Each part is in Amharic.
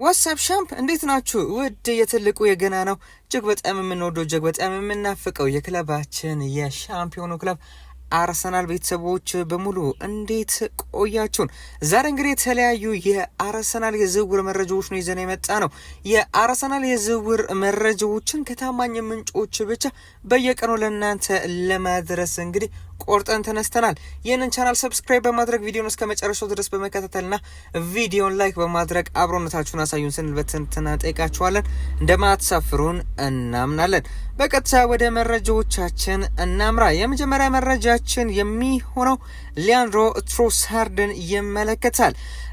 ዋትስአፕ ሻምፕ እንዴት ናችሁ? ውድ የትልቁ የገና ነው እጅግ በጣም የምንወደው እጅግ በጣም የምናፍቀው የክለባችን የሻምፒዮኑ ክለብ አርሰናል ቤተሰቦች በሙሉ እንዴት ቆያችሁን? ዛሬ እንግዲህ የተለያዩ የአርሰናል የዝውውር መረጃዎች ነው ይዘን የመጣ ነው። የአርሰናል የዝውውር መረጃዎችን ከታማኝ ምንጮች ብቻ በየቀኑ ለእናንተ ለማድረስ እንግዲህ ቆርጠን ተነስተናል። ይህንን ቻናል ሰብስክራይብ በማድረግ ቪዲዮን እስከ መጨረሻው ድረስ በመከታተልና ቪዲዮን ላይክ በማድረግ አብሮነታችሁን አሳዩን ስንል በትህትና ጠይቃችኋለን። እንደማትሳፍሩን እናምናለን። በቀጥታ ወደ መረጃዎቻችን እናምራ። የመጀመሪያ መረጃችን የሚሆነው ሊያንድሮ ትሮሳርድን ይመለከታል።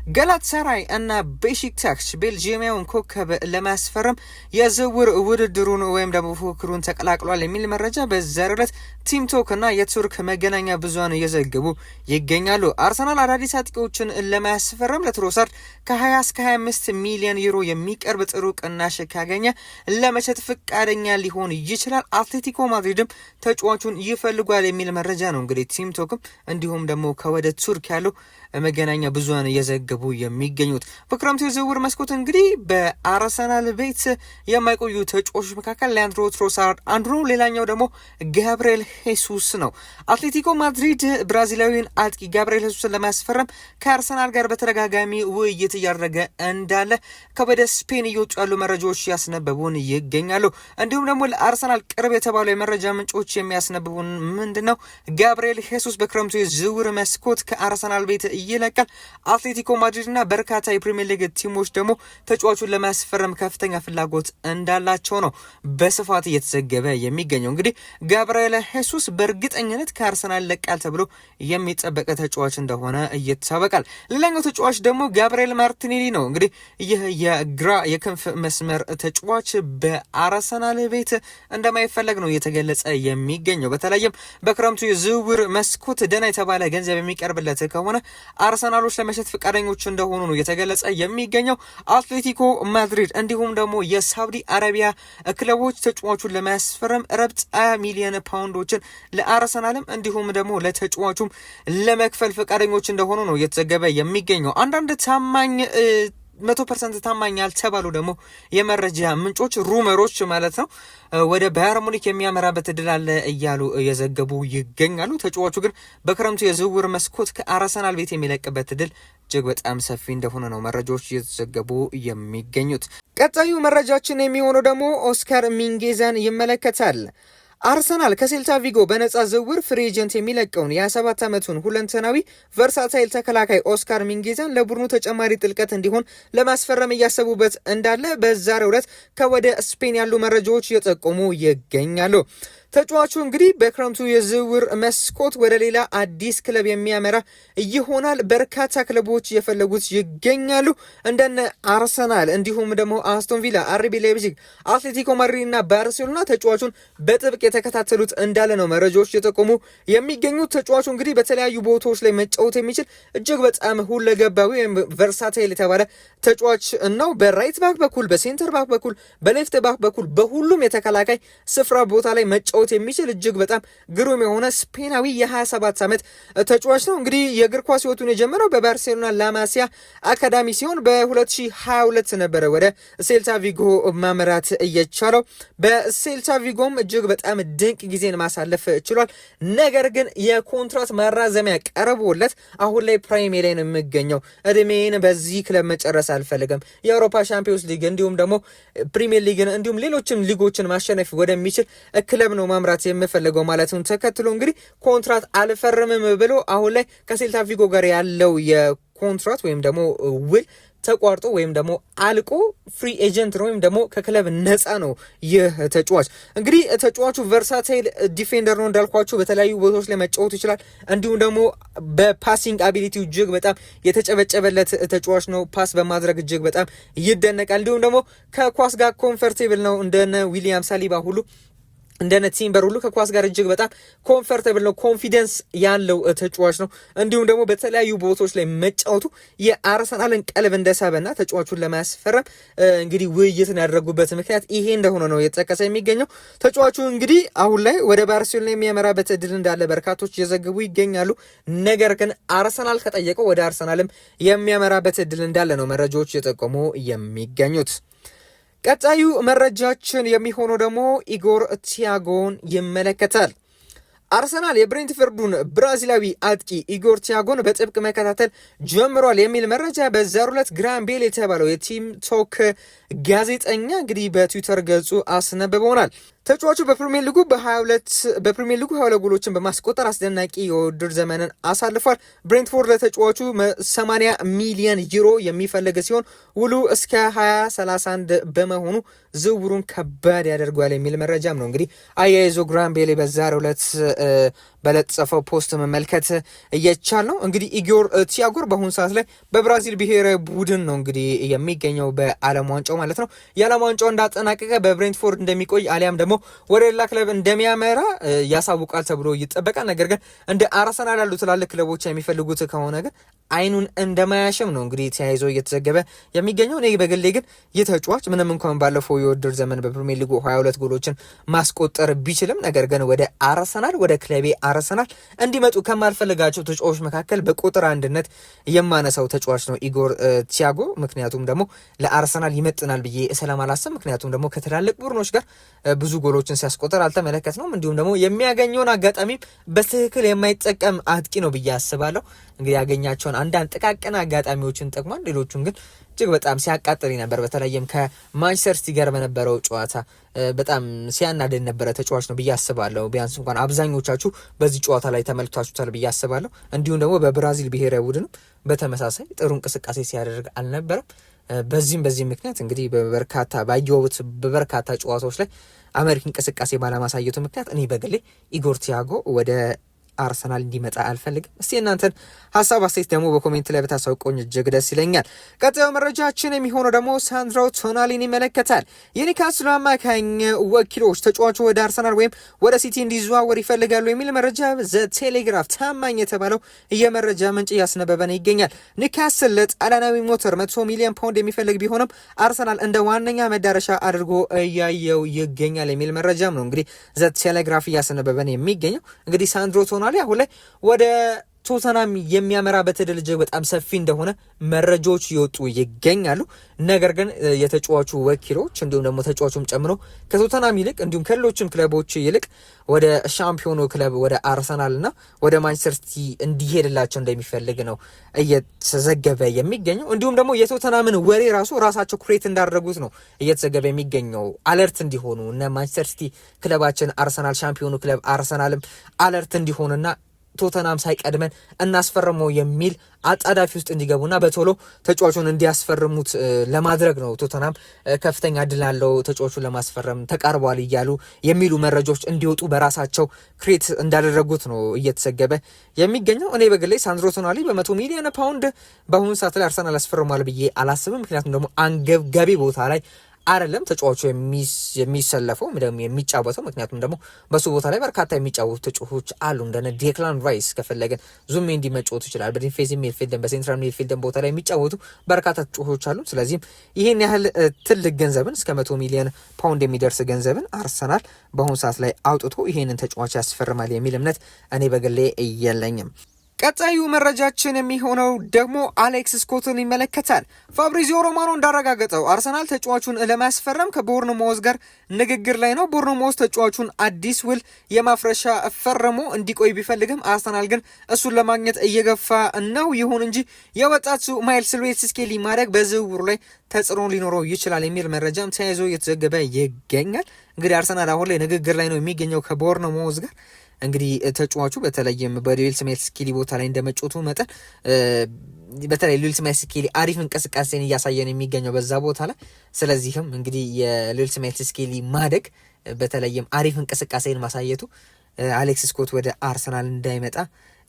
ጋላታሳራይ እና ቤሺክታሽ ቤልጂየማዊውን ኮከብ ለማስፈረም የዝውውር ውድድሩን ወይም ደግሞ ፉክክሩን ተቀላቅሏል የሚል መረጃ በዛሬው ዕለት ቲምቶክ እና የቱርክ መገናኛ ብዙሃን እየዘገቡ ይገኛሉ። አርሰናል አዳዲስ አጥቂዎችን ለማስፈረም ለትሮሳርድ ከ20 እስከ 25 ሚሊዮን ዩሮ የሚቀርብ ጥሩ ቅናሽ ካገኘ ለመሸጥ ፈቃደኛ ሊሆን ይችላል። አትሌቲኮ ማድሪድም ተጫዋቹን ይፈልጓል የሚል መረጃ ነው እንግዲህ ቲምቶክም እንዲሁም ደግሞ ከወደ ቱርክ ያለው መገናኛ ብዙሃን እየዘገቡ የሚገኙት። በክረምቱ የዝውውር መስኮት እንግዲህ በአርሰናል ቤት የማይቆዩ ተጫዋቾች መካከል ሊያንድሮ ትሮሳርድ አንዱ ነው። ሌላኛው ደግሞ ጋብርኤል ሄሱስ ነው። አትሌቲኮ ማድሪድ ብራዚላዊውን አጥቂ ጋብርኤል ሄሱስን ለማስፈረም ከአርሰናል ጋር በተደጋጋሚ ውይይት እያደረገ እንዳለ ከወደ ስፔን እየወጡ ያሉ መረጃዎች ያስነበቡን ይገኛሉ። እንዲሁም ደግሞ ለአርሰናል ቅርብ የተባሉ የመረጃ ምንጮች የሚያስነብቡን ምንድን ነው? ጋብርኤል ሄሱስ በክረምቱ የዝውውር መስኮት ከአርሰናል ቤት ይለቃል። አትሌቲኮ ማድሪድ እና በርካታ የፕሪሚየር ሊግ ቲሞች ደግሞ ተጫዋቹን ለማስፈረም ከፍተኛ ፍላጎት እንዳላቸው ነው በስፋት እየተዘገበ የሚገኘው። እንግዲህ ጋብርኤል ሄሱስ በእርግጠኝነት ከአርሰናል ለቃል ተብሎ የሚጠበቅ ተጫዋች እንደሆነ ይታወቃል። ሌላኛው ተጫዋች ደግሞ ጋብርኤል ማርቲኔሊ ነው። እንግዲህ ይህ የግራ የክንፍ መስመር ተጫዋች በአርሰናል ቤት እንደማይፈለግ ነው እየተገለጸ የሚገኘው። በተለይም በክረምቱ የዝውውር መስኮት ደህና የተባለ ገንዘብ የሚቀርብለት ከሆነ አርሰናሎች ለመሸጥ ፈቃደኞች እንደሆኑ ነው የተገለጸ የሚገኘው። አትሌቲኮ ማድሪድ እንዲሁም ደግሞ የሳውዲ አረቢያ ክለቦች ተጫዋቹን ለማስፈረም ረብጥ 20 ሚሊዮን ፓውንዶችን ለአርሰናልም እንዲሁም ደግሞ ለተጫዋቹም ለመክፈል ፈቃደኞች እንደሆኑ ነው የተዘገበ የሚገኘው። አንዳንድ ታማኝ 100% ታማኝ ያልተባሉ ደግሞ የመረጃ ምንጮች ሩመሮች ማለት ነው ወደ ባየር ሙኒክ የሚያመራበት እድል አለ እያሉ እየዘገቡ ይገኛሉ። ተጫዋቹ ግን በክረምቱ የዝውውር መስኮት ከአርሰናል ቤት የሚለቅበት እድል እጅግ በጣም ሰፊ እንደሆነ ነው መረጃዎች እየተዘገቡ የሚገኙት። ቀጣዩ መረጃችን የሚሆነው ደግሞ ኦስካር ሚንጌዛን ይመለከታል። አርሰናል ከሴልታ ቪጎ በነጻ ዝውውር ፍሪ ኤጀንት የሚለቀውን የ27 ዓመቱን ሁለንተናዊ ቨርሳታይል ተከላካይ ኦስካር ሚንጌዛን ለቡድኑ ተጨማሪ ጥልቀት እንዲሆን ለማስፈረም እያሰቡበት እንዳለ በዛሬው ዕለት ከወደ ስፔን ያሉ መረጃዎች እየጠቆሙ ይገኛሉ። ተጫዋቹ እንግዲህ በክረምቱ የዝውውር መስኮት ወደ ሌላ አዲስ ክለብ የሚያመራ ይሆናል። በርካታ ክለቦች እየፈለጉት ይገኛሉ እንደነ አርሰናል እንዲሁም ደግሞ አስቶን ቪላ፣ አርቢ ላይፕዚግ፣ አትሌቲኮ ማድሪድ እና ባርሴሎና ተጫዋቹን በጥብቅ የተከታተሉት እንዳለ ነው መረጃዎች እየጠቆሙ የሚገኙት። ተጫዋቹ እንግዲህ በተለያዩ ቦታዎች ላይ መጫወት የሚችል እጅግ በጣም ሁለገባዊ ወይም ቨርሳታይል የተባለ ተጫዋች ነው። በራይት ባክ በኩል፣ በሴንተር ባክ በኩል፣ በሌፍት ባክ በኩል በሁሉም የተከላካይ ስፍራ ቦታ ላይ መጫወት የሚችል እጅግ በጣም ግሩም የሆነ ስፔናዊ የ27 ዓመት ተጫዋች ነው። እንግዲህ የእግር ኳስ ህይወቱን የጀመረው በባርሴሎና ላማሲያ አካዳሚ ሲሆን በ2022 ነበረ ወደ ሴልታ ቪጎ ማምራት እየቻለው። በሴልታ ቪጎም እጅግ በጣም ድንቅ ጊዜን ማሳለፍ ችሏል። ነገር ግን የኮንትራት ማራዘሚያ ቀርቦለት አሁን ላይ ፕራይሜ ላይ ነው የሚገኘው። እድሜን በዚህ ክለብ መጨረስ አልፈልግም፣ የአውሮፓ ሻምፒዮንስ ሊግ እንዲሁም ደግሞ ፕሪሚየር ሊግን እንዲሁም ሌሎችም ሊጎችን ማሸነፍ ወደሚችል ክለብ ነው ማምራት የምፈልገው ማለቱን ተከትሎ እንግዲህ ኮንትራት አልፈርምም ብሎ አሁን ላይ ከሴልታ ቪጎ ጋር ያለው የኮንትራት ወይም ደግሞ ውል ተቋርጦ ወይም ደግሞ አልቆ ፍሪ ኤጀንት ነው ወይም ደግሞ ከክለብ ነፃ ነው። ይህ ተጫዋች እንግዲህ ተጫዋቹ ቨርሳታይል ዲፌንደር ነው እንዳልኳችሁ በተለያዩ ቦታዎች ላይ መጫወት ይችላል። እንዲሁም ደግሞ በፓሲንግ አቢሊቲው እጅግ በጣም የተጨበጨበለት ተጫዋች ነው። ፓስ በማድረግ እጅግ በጣም ይደነቃል። እንዲሁም ደግሞ ከኳስ ጋር ኮምፈርቴብል ነው እንደነ ዊሊያም ሳሊባ ሁሉ እንደነ ቲምበር ሁሉ ከኳስ ጋር እጅግ በጣም ኮምፎርታብል ነው፣ ኮንፊደንስ ያለው ተጫዋች ነው። እንዲሁም ደግሞ በተለያዩ ቦታዎች ላይ መጫወቱ የአርሰናልን ቀልብ እንደሳበና ተጫዋቹን ለማስፈረም እንግዲህ ውይይትን ያደረጉበት ምክንያት ይሄ እንደሆነ ነው የተጠቀሰ የሚገኘው። ተጫዋቹ እንግዲህ አሁን ላይ ወደ ባርሴሎና የሚያመራበት እድል እንዳለ በርካቶች እየዘገቡ ይገኛሉ። ነገር ግን አርሰናል ከጠየቀው ወደ አርሰናልም የሚያመራበት እድል እንዳለ ነው መረጃዎች እየጠቆሙ የሚገኙት። ቀጣዩ መረጃችን የሚሆነው ደግሞ ኢጎር ቲያጎን ይመለከታል። አርሰናል የብሬንትፈርዱን ብራዚላዊ አጥቂ ኢጎር ቲያጎን በጥብቅ መከታተል ጀምሯል የሚል መረጃ በዛሬው ዕለት ግራም ቤል የተባለው የቲም ቶክ ጋዜጠኛ እንግዲህ በትዊተር ገጹ አስነብበውናል። ተጫዋቹ በፕሪሚየር ሊጉ 22 ጎሎችን በማስቆጠር አስደናቂ የውድድር ዘመንን አሳልፏል። ብሬንትፎርድ ለተጫዋቹ 80 ሚሊዮን ዩሮ የሚፈልግ ሲሆን ውሉ እስከ 2031 በመሆኑ ዝውውሩን ከባድ ያደርጓል የሚል መረጃም ነው እንግዲህ አያይዞ ግራም ቤሌ በዛሬው ዕለት በለጠፈው ፖስት መመልከት እየቻል ነው። እንግዲህ ኢጎር ቲያጎር በአሁኑ ሰዓት ላይ በብራዚል ብሔራዊ ቡድን ነው እንግዲህ የሚገኘው በዓለም ዋንጫው ማለት ነው። የዓለም ዋንጫው እንዳጠናቀቀ በብሬንትፎርድ እንደሚቆይ አሊያም ደግሞ ወደ ሌላ ክለብ እንደሚያመራ ያሳውቃል ተብሎ ይጠበቃል። ነገር ግን እንደ አርሰናል ያሉ ትላልቅ ክለቦች የሚፈልጉት ከሆነ ግን አይኑን እንደማያሸም ነው እንግዲህ ተያይዞ እየተዘገበ የሚገኘው። እኔ በግሌ ግን ይህ ተጫዋች ምንም እንኳን ባለፈው የውድድር ዘመን በፕሪሚየር ሊጉ 22 ጎሎችን ማስቆጠር ቢችልም ነገር ግን ወደ አርሰናል ወደ ክለቤ አርሰናል እንዲመጡ ከማልፈልጋቸው ተጫዋቾች መካከል በቁጥር አንድነት የማነሳው ተጫዋች ነው ኢጎር ቲያጎ። ምክንያቱም ደግሞ ለአርሰናል ይመጥናል ብዬ ስለማላስብ፣ ምክንያቱም ደግሞ ከትላልቅ ቡድኖች ጋር ብዙ ጎሎችን ሲያስቆጠር አልተመለከትነውም። እንዲሁም ደግሞ የሚያገኘውን አጋጣሚም በትክክል የማይጠቀም አጥቂ ነው ብዬ አስባለሁ። እንግዲህ ያገኛቸውን አንዳንድ ጥቃቅን አጋጣሚዎችን ጠቅሟል። ሌሎቹን ግን እጅግ በጣም ሲያቃጥል ነበር። በተለይም ከማንቸስተር ሲቲ ጋር በነበረው ጨዋታ በጣም ሲያናደድ ነበረ ተጫዋች ነው ብዬ አስባለሁ። ቢያንስ እንኳን አብዛኞቻችሁ በዚህ ጨዋታ ላይ ተመልክታችሁታል ብዬ አስባለሁ። እንዲሁም ደግሞ በብራዚል ብሔራዊ ቡድንም በተመሳሳይ ጥሩ እንቅስቃሴ ሲያደርግ አልነበረም። በዚህም ምክንያት እንግዲህ በበርካታ ጨዋታዎች ላይ አመርቂ እንቅስቃሴ ባለማሳየቱ ምክንያት እኔ በግሌ ኢጎር ቲያጎ ወደ አርሰናል እንዲመጣ አልፈልግም። እስቲ እናንተን ሀሳብ አስተያየት ደግሞ በኮሜንት ላይ ብታሳውቁኝ እጅግ ደስ ይለኛል። ቀጣዩ መረጃችን የሚሆነው ደግሞ ሳንድሮ ቶናሊን ይመለከታል። የኒውካስል አማካኝ ወኪሎች ተጫዋቹ ወደ አርሰናል ወይም ወደ ሲቲ እንዲዘዋወር ይፈልጋሉ የሚል መረጃ ዘ ቴሌግራፍ ታማኝ የተባለው የመረጃ ምንጭ እያስነበበን ይገኛል። ኒውካስል ለጣሊያናዊ ሞተር 100 ሚሊዮን ፓውንድ የሚፈልግ ቢሆንም አርሰናል እንደ ዋነኛ መዳረሻ አድርጎ እያየው ይገኛል የሚል መረጃም ነው እንግዲህ ዘ ቴሌግራፍ እያስነበበን የሚገኘው። እንግዲህ ሳንድሮ ቶናሊ አሁን ላይ ወደ ቶተናም የሚያመራበት እድል እጅግ በጣም ሰፊ እንደሆነ መረጃዎች ይወጡ ይገኛሉ። ነገር ግን የተጫዋቹ ወኪሎች እንዲሁም ደግሞ ተጫዋቹም ጨምሮ ከቶተናም ይልቅ እንዲሁም ከሌሎችም ክለቦች ይልቅ ወደ ሻምፒዮኑ ክለብ ወደ አርሰናልና ወደ ማንቸስተር ሲቲ እንዲሄድላቸው እንደሚፈልግ ነው እየተዘገበ የሚገኘው። እንዲሁም ደግሞ የቶተናምን ወሬ ራሳቸው ክሬት እንዳደረጉት ነው እየተዘገበ የሚገኘው። አለርት እንዲሆኑ እነ ማንቸስተር ሲቲ ክለባችን አርሰናል ሻምፒዮኑ ክለብ አርሰናልም አለርት እንዲሆኑና ቶተናም ሳይቀድመን እናስፈርመው የሚል አጣዳፊ ውስጥ እንዲገቡና በቶሎ ተጫዋቹን እንዲያስፈርሙት ለማድረግ ነው። ቶተናም ከፍተኛ እድል ያለው ተጫዋቹን ለማስፈረም ተቃርቧል እያሉ የሚሉ መረጃዎች እንዲወጡ በራሳቸው ክሬት እንዳደረጉት ነው እየተዘገበ የሚገኘው። እኔ በግሌ ሳንድሮ ቶናሊ በ100 ሚሊዮን ፓውንድ በአሁኑ ሰዓት ላይ አርሰናል ያስፈርሟል ብዬ አላስብም። ምክንያቱም ደግሞ አንገብጋቢ ቦታ ላይ አይደለም ተጫዋቹ የሚሰለፈው ደግሞ የሚጫወተው። ምክንያቱም ደግሞ በሱ ቦታ ላይ በርካታ የሚጫወቱ ተጫዋቾች አሉ። እንደነ ዴክላን ራይስ ከፈለገን ዙም እንዲመጫወቱ ይችላል። በዲፌንሲቭ ሚድፊልድ በሴንትራል ሚድፊልድ ቦታ ላይ የሚጫወቱ በርካታ ተጫዋቾች አሉ። ስለዚህም ይህን ያህል ትልቅ ገንዘብን እስከ 100 ሚሊዮን ፓውንድ የሚደርስ ገንዘብን አርሰናል በአሁኑ ሰዓት ላይ አውጥቶ ይህንን ተጫዋች ያስፈርማል የሚል እምነት እኔ በግሌ የለኝም። ቀጣዩ መረጃችን የሚሆነው ደግሞ አሌክስ ስኮትን ይመለከታል። ፋብሪዚዮ ሮማኖ እንዳረጋገጠው አርሰናል ተጫዋቹን ለማስፈረም ከቦርንሞዝ ጋር ንግግር ላይ ነው። ቦርንሞዝ ተጫዋቹን አዲስ ውል የማፍረሻ ፈርሞ እንዲቆይ ቢፈልግም አርሰናል ግን እሱን ለማግኘት እየገፋ ነው። ይሁን እንጂ የወጣቱ ማይልስ ሉዊስ ስኬሊ ማድረግ በዝውውሩ ላይ ተጽዕኖ ሊኖረው ይችላል የሚል መረጃም ተያይዞ እየተዘገበ ይገኛል። እንግዲህ አርሰናል አሁን ላይ ንግግር ላይ ነው የሚገኘው ከቦርንሞዝ ጋር። እንግዲህ ተጫዋቹ በተለይም በሉዊስ ስኬሊ ቦታ ላይ እንደመጫወቱ መጠን በተለይ ሉዊስ ስኬሊ አሪፍ እንቅስቃሴን እያሳየን የሚገኘው በዛ ቦታ ላይ። ስለዚህም እንግዲህ የሉዊስ ስኬሊ ማደግ በተለይም አሪፍ እንቅስቃሴን ማሳየቱ አሌክስ ስኮት ወደ አርሰናል እንዳይመጣ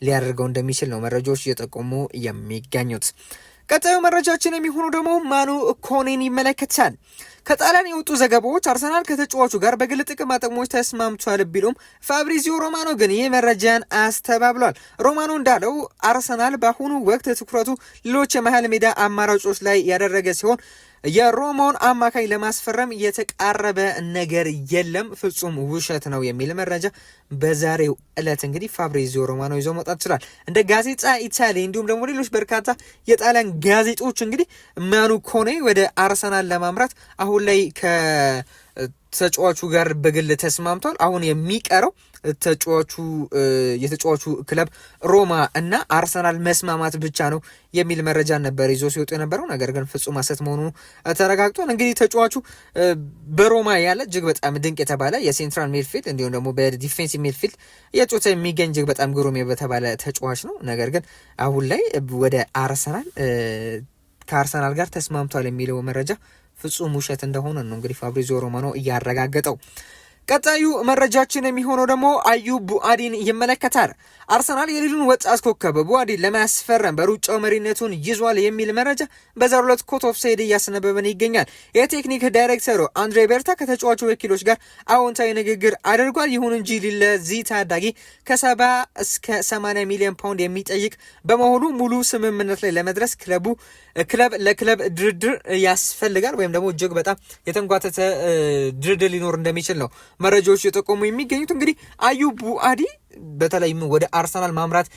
ሊያደርገው እንደሚችል ነው መረጃዎች እየጠቆሙ የሚገኙት። ቀጣዩ መረጃችን የሚሆኑ ደግሞ ማኑ ኮኔን ይመለከታል። ከጣሊያን የወጡ ዘገባዎች አርሰናል ከተጫዋቹ ጋር በግል ጥቅማ ጥቅሞች ተስማምቷል ቢሉም ፋብሪዚዮ ሮማኖ ግን ይህ መረጃን አስተባብሏል። ሮማኖ እንዳለው አርሰናል በአሁኑ ወቅት ትኩረቱ ሌሎች የመሀል ሜዳ አማራጮች ላይ ያደረገ ሲሆን የሮማውን አማካኝ ለማስፈረም የተቃረበ ነገር የለም፣ ፍጹም ውሸት ነው የሚል መረጃ በዛሬው ዕለት እንግዲህ ፋብሪዚዮ ሮማኖ ይዞ መውጣት ይችላል። እንደ ጋዜጣ ኢታሊ እንዲሁም ደግሞ ሌሎች በርካታ የጣሊያን ጋዜጦች እንግዲህ ማኑ ኮኔ ወደ አርሰናል ለማምራት አሁን ላይ ከተጫዋቹ ጋር በግል ተስማምቷል። አሁን የሚቀረው የተጫዋቹ ክለብ ሮማ እና አርሰናል መስማማት ብቻ ነው የሚል መረጃ ነበር ይዞ ሲወጡ የነበረው። ነገር ግን ፍጹም ሐሰት መሆኑ ተረጋግጧል። እንግዲህ ተጫዋቹ በሮማ ያለ እጅግ በጣም ድንቅ የተባለ የሴንትራል ሚድፊልድ እንዲሁም ደግሞ በዲፌንሲቭ ሚድፊልድ እየጮተ የሚገኝ እጅግ በጣም ግሩም በተባለ ተጫዋች ነው። ነገር ግን አሁን ላይ ወደ አርሰናል ከአርሰናል ጋር ተስማምቷል የሚለው መረጃ ፍጹም ውሸት እንደሆነ ነው እንግዲህ ፋብሪዚዮ ሮማኖ እያረጋገጠው። ቀጣዩ መረጃችን የሚሆነው ደግሞ አዩብ ቡአዲን ይመለከታል። አርሰናል የሊሉን ወጣት ኮከብ ቡአዲን ለማስፈረም በሩጫው መሪነቱን ይዟል የሚል መረጃ በዛሬው ዕለት ኮት ኦፍ ሳይድ እያስነበበን ይገኛል። የቴክኒክ ዳይሬክተሩ አንድሬ ቤርታ ከተጫዋቹ ወኪሎች ጋር አዎንታዊ ንግግር አድርጓል። ይሁን እንጂ ለዚህ ታዳጊ ከ70 እስከ 80 ሚሊዮን ፓውንድ የሚጠይቅ በመሆኑ ሙሉ ስምምነት ላይ ለመድረስ ክለብ ለክለብ ድርድር ያስፈልጋል ወይም ደግሞ እጅግ በጣም የተንጓተተ ድርድር ሊኖር እንደሚችል ነው መረጃዎች የጠቆሙ የሚገኙት። እንግዲህ አዩብ ቡአዲ በተለይም ወደ አርሰናል ማምራት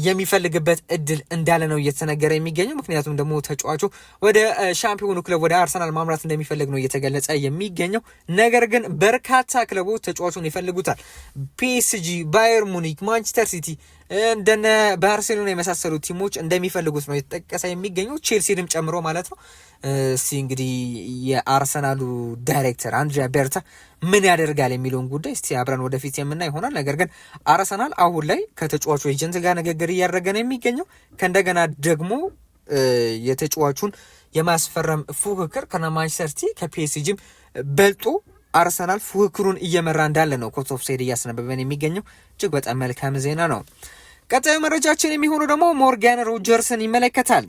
የሚፈልግበት እድል እንዳለ ነው እየተነገረ የሚገኘው። ምክንያቱም ደግሞ ተጫዋቹ ወደ ሻምፒዮኑ ክለብ ወደ አርሰናል ማምራት እንደሚፈልግ ነው እየተገለጸ የሚገኘው። ነገር ግን በርካታ ክለቦች ተጫዋቹን ይፈልጉታል። ፒኤስጂ፣ ባየር ሙኒክ፣ ማንቸስተር ሲቲ እንደነ ባርሴሎና የመሳሰሉ ቲሞች እንደሚፈልጉት ነው የተጠቀሰ የሚገኘው፣ ቼልሲንም ጨምሮ ማለት ነው። እስቲ እንግዲህ የአርሰናሉ ዳይሬክተር አንድሪያ ቤርታ ምን ያደርጋል የሚለውን ጉዳይ እስቲ አብረን ወደፊት የምናይ ይሆናል። ነገር ግን አርሰናል አሁን ላይ ከተጫዋቹ ኤጀንት ጋር ንግግር እያደረገ ነው የሚገኘው። ከእንደገና ደግሞ የተጫዋቹን የማስፈረም ፉክክር ከማንቸስተር ሲቲ ከፒኤስጂም በልጦ አርሰናል ፉክክሩን እየመራ እንዳለ ነው ኮት ኦፍ ሳይድ እያስነበበን የሚገኘው። እጅግ በጣም መልካም ዜና ነው። ቀጣዩ መረጃችን የሚሆኑ ደግሞ ሞርጋን ሮጀርስን ይመለከታል።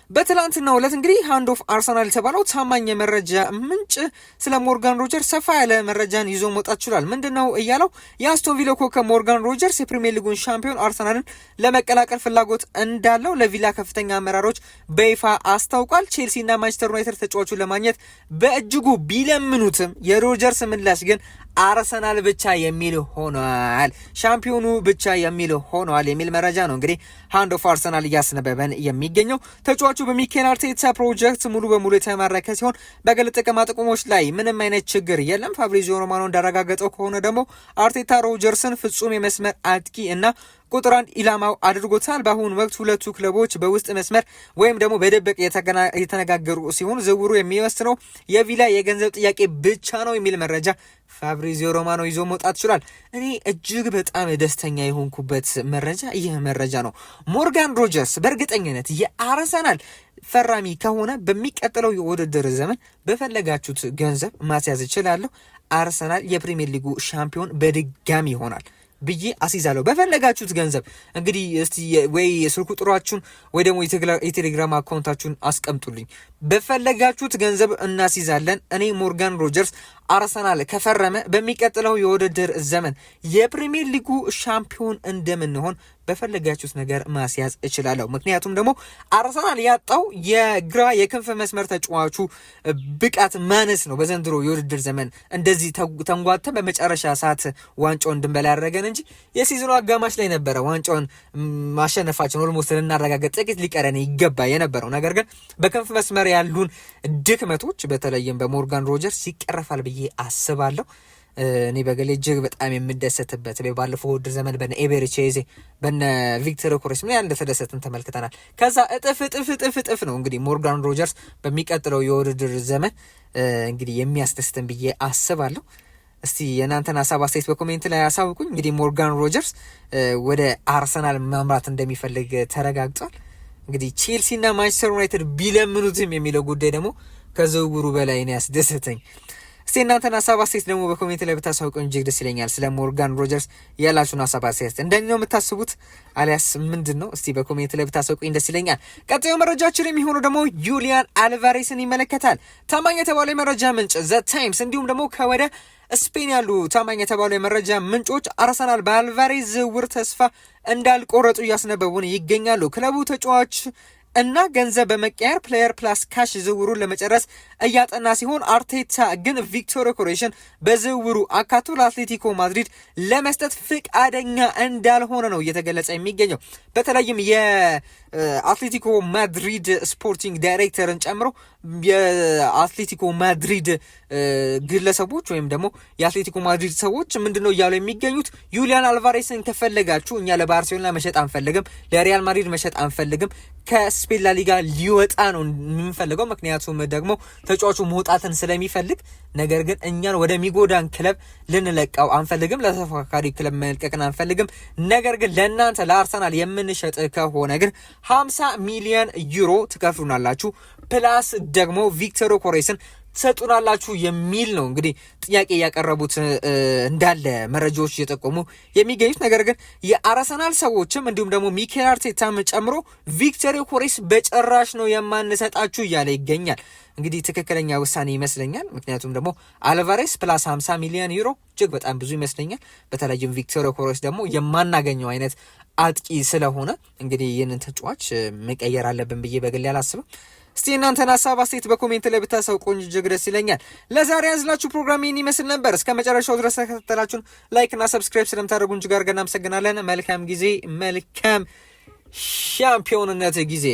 በትላንትናው ዕለት እንግዲህ ሃንድ ኦፍ አርሰናል የተባለው ታማኝ የመረጃ ምንጭ ስለ ሞርጋን ሮጀርስ ሰፋ ያለ መረጃን ይዞ መውጣት ችሏል። ምንድነው እያለው የአስቶን ቪላ ኮከብ ሞርጋን ሮጀርስ የፕሪሚየር ሊጉን ሻምፒዮን አርሰናልን ለመቀላቀል ፍላጎት እንዳለው ለቪላ ከፍተኛ አመራሮች በይፋ አስታውቋል። ቼልሲና ማንቸስተር ዩናይትድ ተጫዋቹን ለማግኘት በእጅጉ ቢለምኑትም የሮጀርስ ምላሽ ግን አርሰናል ብቻ የሚል ሆኗል፣ ሻምፒዮኑ ብቻ የሚል ሆኗል የሚል መረጃ ነው እንግዲህ ሃንድ ኦፍ አርሰናል እያስነበበን የሚገኘው። ተጫዋቹ በሚኬል አርቴታ ፕሮጀክት ሙሉ በሙሉ የተማረከ ሲሆን በግል ጥቅማ ጥቅሞች ላይ ምንም አይነት ችግር የለም። ፋብሪዚዮ ሮማኖ እንዳረጋገጠው ከሆነ ደግሞ አርቴታ ሮጀርስን ፍጹም የመስመር አጥቂ እና ቁጥር 1 ኢላማው አድርጎታል። በአሁኑ ወቅት ሁለቱ ክለቦች በውስጥ መስመር ወይም ደግሞ በደበቅ የተነጋገሩ ሲሆን ዝውውሩ የሚወስነው የቪላ የገንዘብ ጥያቄ ብቻ ነው የሚል መረጃ ፋብሪዚዮ ሮማኖ ይዞ መውጣት ይችላል። እኔ እጅግ በጣም ደስተኛ የሆንኩበት መረጃ ይህ መረጃ ነው። ሞርጋን ሮጀርስ በእርግጠኝነት የአርሰናል ፈራሚ ከሆነ በሚቀጥለው የውድድር ዘመን በፈለጋችሁት ገንዘብ ማስያዝ ይችላለሁ። አርሰናል የፕሪሚየር ሊጉ ሻምፒዮን በድጋሚ ይሆናል ብዬ አስይዛለሁ። በፈለጋችሁት ገንዘብ እንግዲህ እስቲ ወይ የስልክ ቁጥራችሁን ወይ ደግሞ የቴሌግራም አካውንታችሁን አስቀምጡልኝ። በፈለጋችሁት ገንዘብ እናስይዛለን። እኔ ሞርጋን ሮጀርስ አርሰናል ከፈረመ በሚቀጥለው የውድድር ዘመን የፕሪሚየር ሊጉ ሻምፒዮን እንደምንሆን በፈለጋችሁት ነገር ማስያዝ እችላለሁ። ምክንያቱም ደግሞ አርሰናል ያጣው የግራ የክንፍ መስመር ተጫዋቹ ብቃት ማነስ ነው። በዘንድሮ የውድድር ዘመን እንደዚህ ተንጓተን በመጨረሻ ሰዓት ዋንጫውን እንድንበላ ያደረገን እንጂ የሲዝኑ አጋማሽ ላይ ነበረ ዋንጫውን ማሸነፋችን ኦልሞስት ልናረጋገጥ ጥቂት ሊቀረን ይገባ የነበረው። ነገር ግን በክንፍ መስመር ያሉን ድክመቶች በተለይም በሞርጋን ሮጀርስ ይቀረፋል ብዬ አስባለሁ። እኔ በገሌ እጅግ በጣም የምደሰትበት ባለፈው ውድድር ዘመን በነ ኤቤሬቺዜ በነ ቪክተር ኮሬስ ምን ያህል እንደተደሰትን ተመልክተናል። ከዛ እጥፍ ነው እንግዲህ ሞርጋን ሮጀርስ በሚቀጥለው የውድድር ዘመን እንግዲህ የሚያስደስተን ብዬ አስባለሁ። እስቲ የእናንተን ሀሳብ አስተያየት በኮሜንት ላይ አሳውቁኝ። እንግዲህ ሞርጋን ሮጀርስ ወደ አርሰናል ማምራት እንደሚፈልግ ተረጋግጧል። እንግዲህ ቼልሲና ማንቸስተር ዩናይትድ ቢለምኑትም የሚለው ጉዳይ ደግሞ ከዝውውሩ በላይ ነው ያስደሰተኝ። እስቲ እናንተን ሀሳብ አስተያየት ደግሞ በኮሜንት ላይ ብታሳውቁኝ እጅግ ደስ ይለኛል። ስለ ሞርጋን ሮጀርስ ያላችሁን ሀሳብ አስተያየት እንደኛው የምታስቡት አሊያስ ምንድን ነው? እስቲ በኮሜንት ላይ ብታሳውቁኝ ደስ ይለኛል። ቀጣዩ መረጃችን የሚሆነው ደግሞ ዩሊያን አልቫሬስን ይመለከታል። ታማኝ የተባለው የመረጃ ምንጭ ዘ ታይምስ እንዲሁም ደግሞ ከወደ ስፔን ያሉ ታማኝ የተባሉ የመረጃ ምንጮች አርሰናል በአልቫሬዝ ዝውውር ተስፋ እንዳልቆረጡ እያስነበቡን ይገኛሉ። ክለቡ ተጫዋች እና ገንዘብ በመቀየር ፕሌየር ፕላስ ካሽ ዝውውሩን ለመጨረስ እያጠና ሲሆን አርቴታ ግን ቪክቶር ዮኬሬስን በዝውውሩ አካቶ ለአትሌቲኮ ማድሪድ ለመስጠት ፍቃደኛ እንዳልሆነ ነው እየተገለጸ የሚገኘው። በተለይም የአትሌቲኮ ማድሪድ ስፖርቲንግ ዳይሬክተርን ጨምሮ የአትሌቲኮ ማድሪድ ግለሰቦች ወይም ደግሞ የአትሌቲኮ ማድሪድ ሰዎች ምንድነው እያሉ የሚገኙት? ዩሊያን አልቫሬስን ከፈለጋችሁ እኛ ለባርሴሎና መሸጥ አንፈልግም፣ ለሪያል ማድሪድ መሸጥ አንፈልግም፣ ከስፔን ላሊጋ ሊወጣ ነው የምንፈልገው። ምክንያቱም ደግሞ ተጫዋቹ መውጣትን ስለሚፈልግ፣ ነገር ግን እኛን ወደሚጎዳን ክለብ ልንለቀው አንፈልግም፣ ለተፎካካሪ ክለብ መልቀቅን አንፈልግም። ነገር ግን ለእናንተ ለአርሰናል የምንሸጥ ከሆነ ግን 50 ሚሊዮን ዩሮ ትከፍሉናላችሁ ፕላስ ደግሞ ቪክቶር ዮኬሬስን ትሰጡናላችሁ የሚል ነው እንግዲህ ጥያቄ ያቀረቡት እንዳለ መረጃዎች እየጠቆሙ የሚገኙት። ነገር ግን የአርሰናል ሰዎችም እንዲሁም ደግሞ ሚኬል አርቴታም ጨምሮ ቪክቶር ዮኬሬስ በጭራሽ ነው የማንሰጣችሁ እያለ ይገኛል። እንግዲህ ትክክለኛ ውሳኔ ይመስለኛል። ምክንያቱም ደግሞ አልቫሬስ ፕላስ 50 ሚሊዮን ዩሮ እጅግ በጣም ብዙ ይመስለኛል። በተለይም ቪክቶር ዮኬሬስ ደግሞ የማናገኘው አይነት አጥቂ ስለሆነ እንግዲህ ይህንን ተጫዋች መቀየር አለብን ብዬ በግሌ አላስብም። እስቲ እናንተን ሀሳብ አስተያየት በኮሜንት ላይ ብታሳውቁኝ እጅግ ደስ ይለኛል። ለዛሬ ያዝላችሁ ፕሮግራም ይህን ይመስል ነበር። እስከ መጨረሻው ድረስ ተከታተላችሁን ላይክ እና ሰብስክራይብ ስለምታደርጉ እጅግ አድርገን እናመሰግናለን። መልካም ጊዜ፣ መልካም ሻምፒዮንነት ጊዜ